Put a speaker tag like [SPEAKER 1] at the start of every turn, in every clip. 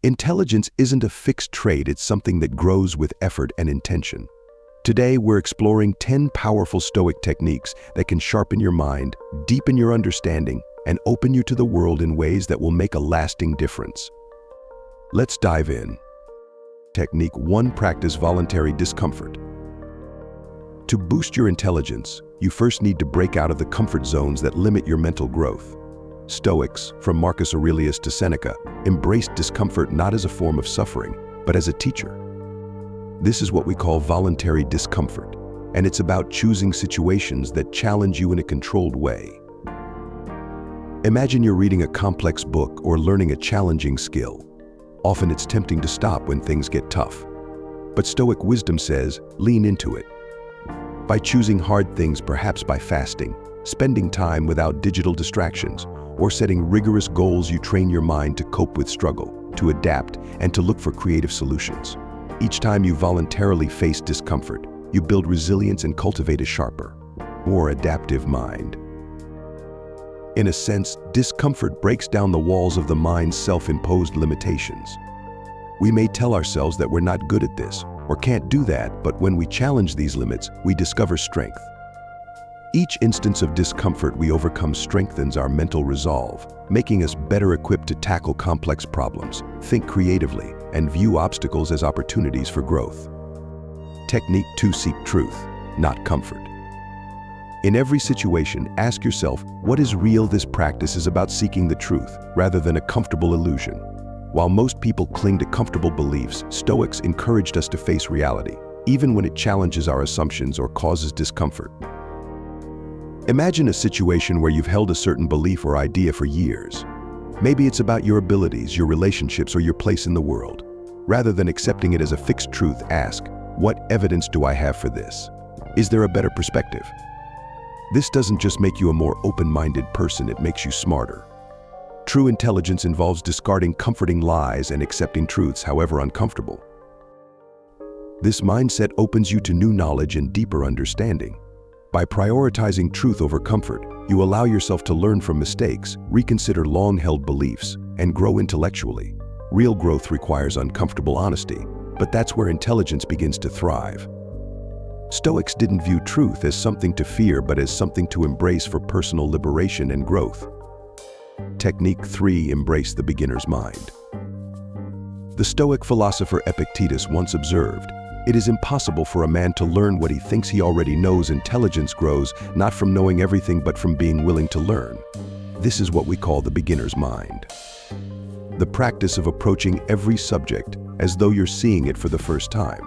[SPEAKER 1] Intelligence isn't a fixed trait, it's something that grows with effort and intention. Today, we're exploring 10 powerful Stoic techniques that can sharpen your mind, deepen your understanding, and open you to the world in ways that will make a lasting difference. Let's dive in. Technique 1. Practice voluntary discomfort. To boost your intelligence, you first need to break out of the comfort zones that limit your mental growth. Stoics, from Marcus Aurelius to Seneca, embraced discomfort not as a form of suffering, but as a teacher. This is what we call voluntary discomfort, and it's about choosing situations that challenge you in a controlled way. Imagine you're reading a complex book or learning a challenging skill. Often it's tempting to stop when things get tough. But Stoic wisdom says, lean into it. By choosing hard things, perhaps by fasting, spending time without digital distractions, or setting rigorous goals, you train your mind to cope with struggle, to adapt, and to look for creative solutions. Each time you voluntarily face discomfort, you build resilience and cultivate a sharper, more adaptive mind. In a sense, discomfort breaks down the walls of the mind's self-imposed limitations. We may tell ourselves that we're not good at this or can't do that, but when we challenge these limits, we discover strength. Each instance of discomfort we overcome strengthens our mental resolve, making us better equipped to tackle complex problems, think creatively, and view obstacles as opportunities for growth. Technique 2. Seek truth, not comfort. In every situation, ask yourself, what is real? This practice is about seeking the truth, rather than a comfortable illusion. While most people cling to comfortable beliefs, Stoics encouraged us to face reality, even when it challenges our assumptions or causes discomfort. Imagine a situation where you've held a certain belief or idea for years. Maybe it's about your abilities, your relationships, or your place in the world. Rather than accepting it as a fixed truth, ask, what evidence do I have for this? Is there a better perspective? This doesn't just make you a more open-minded person, it makes you smarter. True intelligence involves discarding comforting lies and accepting truths, however uncomfortable. This mindset opens you to new knowledge and deeper understanding. By prioritizing truth over comfort, you allow yourself to learn from mistakes, reconsider long-held beliefs, and grow intellectually. Real growth requires uncomfortable honesty, but that's where intelligence begins to thrive. Stoics didn't view truth as something to fear, but as something to embrace for personal liberation and growth. Technique 3. Embrace the beginner's mind. The Stoic philosopher Epictetus once observed, "It is impossible for a man to learn what he thinks he already knows. Intelligence grows not from knowing everything, but from being willing to learn." This is what we call the beginner's mind. The practice of approaching every subject as though you're seeing it for the first time.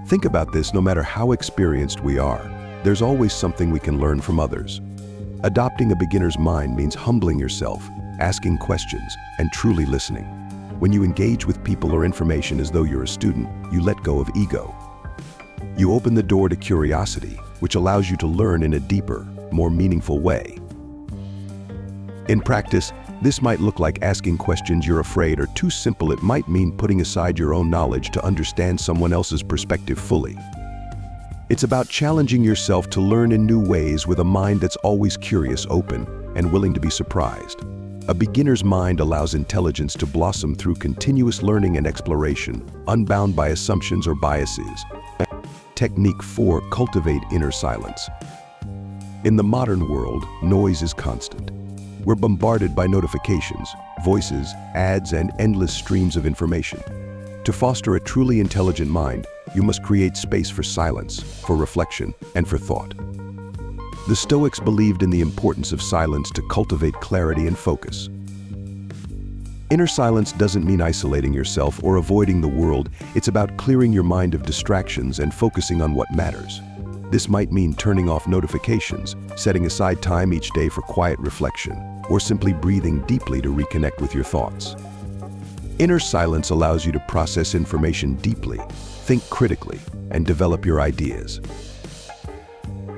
[SPEAKER 1] Think about this: no matter how experienced we are, there's always something we can learn from others. Adopting a beginner's mind means humbling yourself, asking questions, and truly listening. When you engage with people or information as though you're a student, you let go of ego. You open the door to curiosity, which allows you to learn in a deeper, more meaningful way. In practice, this might look like asking questions you're afraid are too simple. It might mean putting aside your own knowledge to understand someone else's perspective fully. It's about challenging yourself to learn in new ways with a mind that's always curious, open, and willing to be surprised. A beginner's mind allows intelligence to blossom through continuous learning and exploration, unbound by assumptions or biases. Technique 4. Cultivate inner silence. In the modern world, noise is constant. We're bombarded by notifications, voices, ads, and endless streams of information. To foster a truly intelligent mind, you must create space for silence, for reflection, and for thought. The Stoics believed in the importance of silence to cultivate clarity and focus. Inner silence doesn't mean isolating yourself or avoiding the world. It's about clearing your mind of distractions and focusing on what matters. This might mean turning off notifications, setting aside time each day for quiet reflection, or simply breathing deeply to reconnect with your thoughts. Inner silence allows you to process information deeply, think critically, and develop your ideas.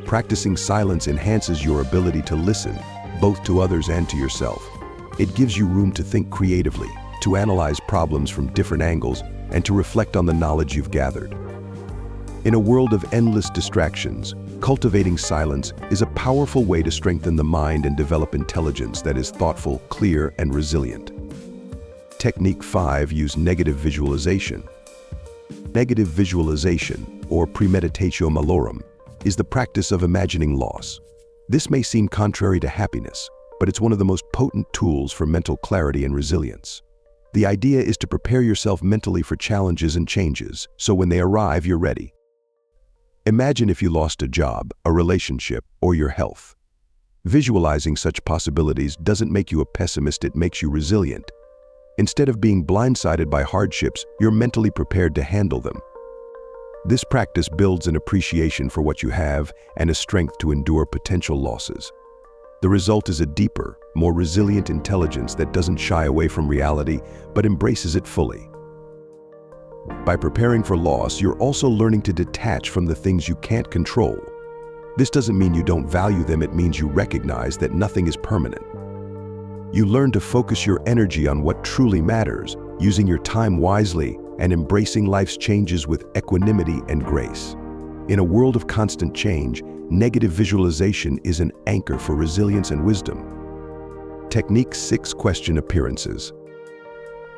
[SPEAKER 1] Practicing silence enhances your ability to listen, both to others and to yourself. It gives you room to think creatively, to analyze problems from different angles, and to reflect on the knowledge you've gathered. In a world of endless distractions, cultivating silence is a powerful way to strengthen the mind and develop intelligence that is thoughtful, clear, and resilient. Technique 5. Use negative visualization. Negative visualization, or premeditatio malorum, is the practice of imagining loss. This may seem contrary to happiness, but it's one of the most potent tools for mental clarity and resilience. The idea is to prepare yourself mentally for challenges and changes, so when they arrive, you're ready. Imagine if you lost a job, a relationship, or your health. Visualizing such possibilities doesn't make you a pessimist, it makes you resilient. Instead of being blindsided by hardships, you're mentally prepared to handle them. This practice builds an appreciation for what you have and a strength to endure potential losses. The result is a deeper, more resilient intelligence that doesn't shy away from reality, but embraces it fully. By preparing for loss, you're also learning to detach from the things you can't control. This doesn't mean you don't value them, it means you recognize that nothing is permanent. You learn to focus your energy on what truly matters, using your time wisely and embracing life's changes with equanimity and grace. In a world of constant change, negative visualization is an anchor for resilience and wisdom. Technique 6. Question appearances.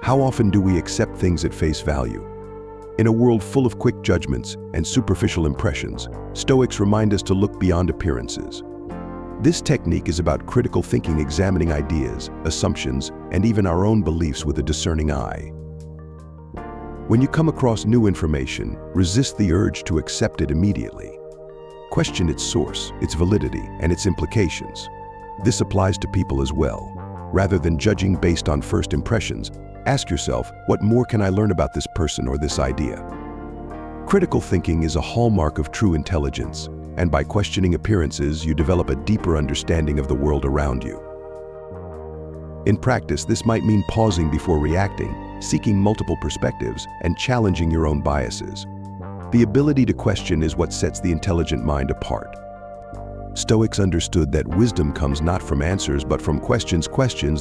[SPEAKER 1] How often do we accept things at face value? In a world full of quick judgments and superficial impressions, Stoics remind us to look beyond appearances. This technique is about critical thinking, examining ideas, assumptions, and even our own beliefs with a discerning eye. When you come across new information, resist the urge to accept it immediately. Question its source, its validity, and its implications. This applies to people as well. Rather than judging based on first impressions, ask yourself, what more can I learn about this person or this idea? Critical thinking is a hallmark of true intelligence, and by questioning appearances, you develop a deeper understanding of the world around you. In practice, this might mean pausing before reacting, seeking multiple perspectives, and challenging your own biases. The ability to question is what sets the intelligent mind apart. Stoics understood that wisdom comes not from answers but from questions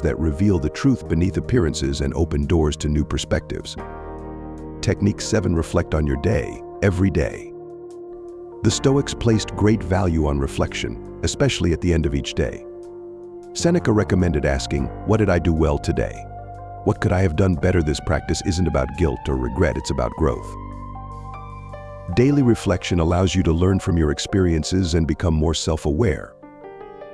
[SPEAKER 1] that reveal the truth beneath appearances and open doors to new perspectives. Technique 7. Reflect on your day, every day. The Stoics placed great value on reflection, especially at the end of each day. Seneca recommended asking, what did I do well today? What could I have done better? This practice isn't about guilt or regret, it's about growth. Daily reflection allows you to learn from your experiences and become more self-aware.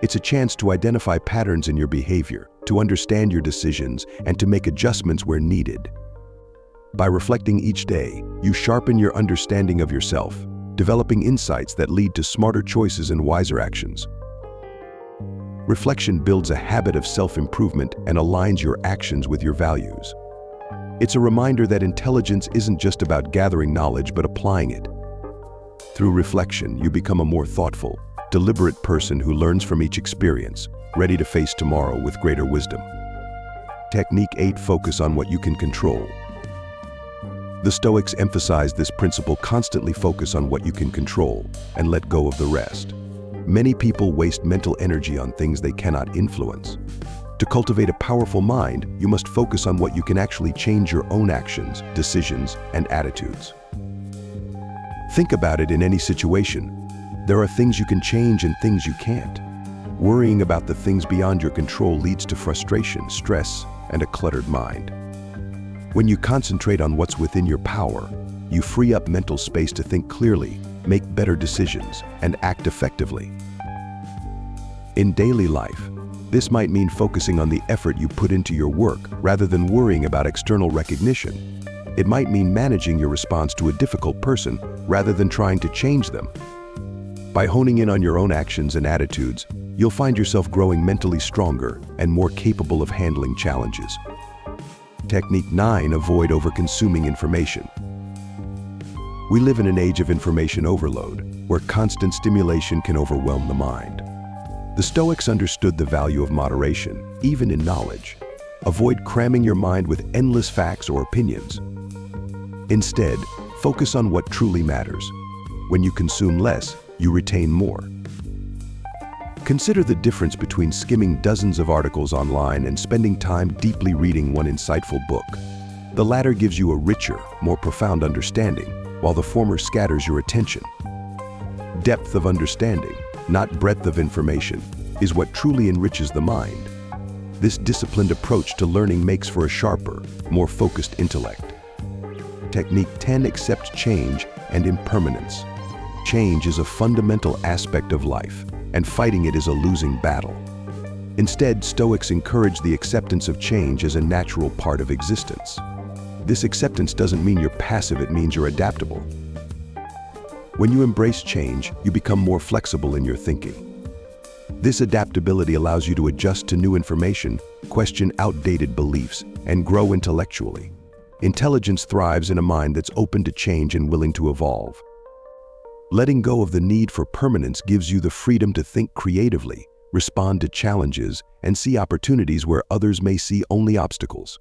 [SPEAKER 1] It's a chance to identify patterns in your behavior, to understand your decisions, and to make adjustments where needed. By reflecting each day, you sharpen your understanding of yourself, developing insights that lead to smarter choices and wiser actions. Reflection builds a habit of self-improvement and aligns your actions with your values. It's a reminder that intelligence isn't just about gathering knowledge but applying it. Through reflection, you become a more thoughtful, deliberate person who learns from each experience, ready to face tomorrow with greater wisdom. Technique 8. Focus on what you can control. The Stoics emphasize this principle: constantly focus on what you can control and let go of the rest. Many people waste mental energy on things they cannot influence. To cultivate a powerful mind, you must focus on what you can actually change: your own actions, decisions, and attitudes. Think about it in any situation. There are things you can change and things you can't. Worrying about the things beyond your control leads to frustration, stress, and a cluttered mind. When you concentrate on what's within your power, you free up mental space to think clearly, make better decisions, and act effectively. In daily life, this might mean focusing on the effort you put into your work rather than worrying about external recognition. It might mean managing your response to a difficult person rather than trying to change them. By honing in on your own actions and attitudes, you'll find yourself growing mentally stronger and more capable of handling challenges. Technique 9. Avoid over-consuming information. We live in an age of information overload, where constant stimulation can overwhelm the mind. The Stoics understood the value of moderation, even in knowledge. Avoid cramming your mind with endless facts or opinions. Instead, focus on what truly matters. When you consume less, you retain more. Consider the difference between skimming dozens of articles online and spending time deeply reading one insightful book. The latter gives you a richer, more profound understanding, while the former scatters your attention. Depth of understanding, not breadth of information, is what truly enriches the mind. This disciplined approach to learning makes for a sharper, more focused intellect. Technique 10. Accept change and impermanence. Change is a fundamental aspect of life, and fighting it is a losing battle. Instead, Stoics encourage the acceptance of change as a natural part of existence. This acceptance doesn't mean you're passive, it means you're adaptable. When you embrace change, you become more flexible in your thinking. This adaptability allows you to adjust to new information, question outdated beliefs, and grow intellectually. Intelligence thrives in a mind that's open to change and willing to evolve. Letting go of the need for permanence gives you the freedom to think creatively, respond to challenges, and see opportunities where others may see only obstacles.